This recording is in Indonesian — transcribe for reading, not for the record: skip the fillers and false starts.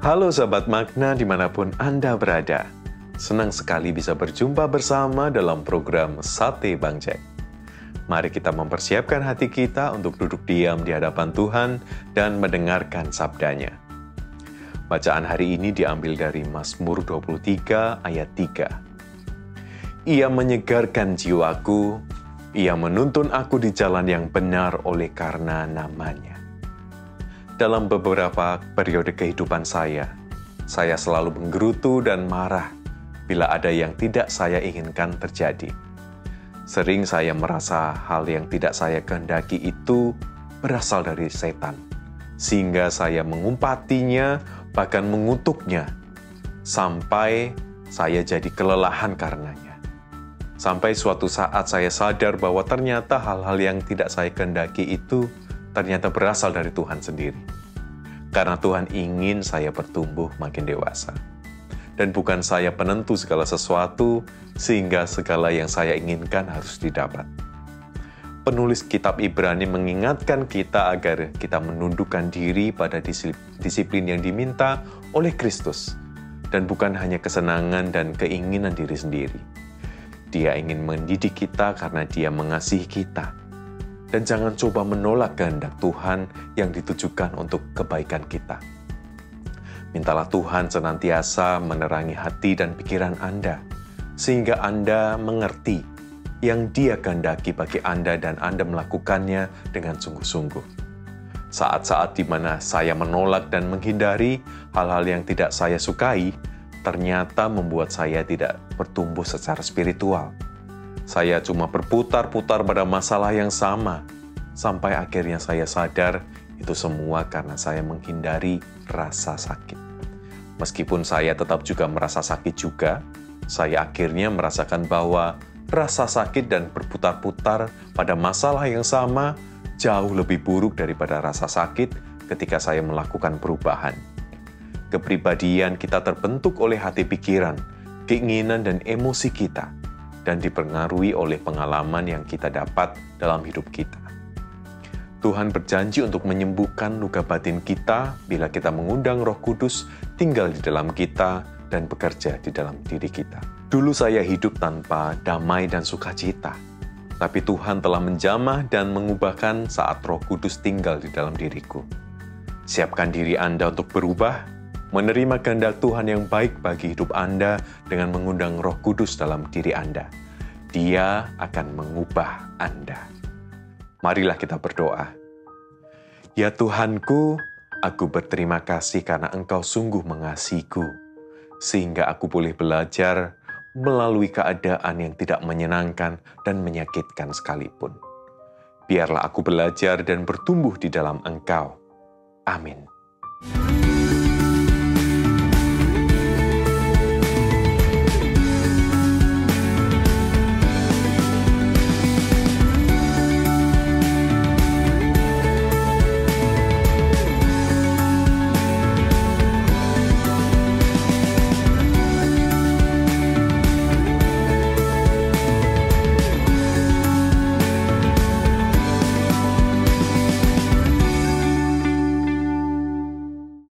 Halo sahabat makna dimanapun Anda berada. Senang sekali bisa berjumpa bersama dalam program Sate Bang Jack. Mari kita mempersiapkan hati kita untuk duduk diam di hadapan Tuhan dan mendengarkan sabdanya. Bacaan hari ini diambil dari Mazmur 23 ayat 3. Ia menyegarkan jiwaku, ia menuntun aku di jalan yang benar oleh karena namanya. Dalam beberapa periode kehidupan saya selalu menggerutu dan marah bila ada yang tidak saya inginkan terjadi. Sering saya merasa hal yang tidak saya kehendaki itu berasal dari setan, sehingga saya mengumpatinya, bahkan mengutuknya, sampai saya jadi kelelahan karenanya. Sampai suatu saat saya sadar bahwa ternyata hal-hal yang tidak saya kehendaki itu ternyata berasal dari Tuhan sendiri. Karena Tuhan ingin saya bertumbuh makin dewasa. Dan bukan saya penentu segala sesuatu, sehingga segala yang saya inginkan harus didapat. Penulis kitab Ibrani mengingatkan kita agar kita menundukkan diri pada disiplin yang diminta oleh Kristus, dan bukan hanya kesenangan dan keinginan diri sendiri. Dia ingin mendidik kita karena Dia mengasihi kita. Dan jangan coba menolak kehendak Tuhan yang ditujukan untuk kebaikan kita. Mintalah Tuhan senantiasa menerangi hati dan pikiran Anda, sehingga Anda mengerti yang Dia kehendaki bagi Anda dan Anda melakukannya dengan sungguh-sungguh. Saat-saat di mana saya menolak dan menghindari hal-hal yang tidak saya sukai, ternyata membuat saya tidak bertumbuh secara spiritual. Saya cuma berputar-putar pada masalah yang sama, sampai akhirnya saya sadar itu semua karena saya menghindari rasa sakit. Meskipun saya tetap juga merasa sakit juga, saya akhirnya merasakan bahwa rasa sakit dan berputar-putar pada masalah yang sama jauh lebih buruk daripada rasa sakit ketika saya melakukan perubahan. Kepribadian kita terbentuk oleh hati pikiran, keinginan dan emosi kita, dan dipengaruhi oleh pengalaman yang kita dapat dalam hidup kita. Tuhan berjanji untuk menyembuhkan luka batin kita bila kita mengundang Roh Kudus tinggal di dalam kita dan bekerja di dalam diri kita. Dulu saya hidup tanpa damai dan sukacita, tapi Tuhan telah menjamah dan mengubahkan saat Roh Kudus tinggal di dalam diriku. Siapkan diri Anda untuk berubah, menerima kehendak Tuhan yang baik bagi hidup Anda dengan mengundang Roh Kudus dalam diri Anda. Dia akan mengubah Anda. Marilah kita berdoa. Ya Tuhanku, aku berterima kasih karena Engkau sungguh mengasihiku, sehingga aku boleh belajar melalui keadaan yang tidak menyenangkan dan menyakitkan sekalipun. Biarlah aku belajar dan bertumbuh di dalam Engkau. Amin.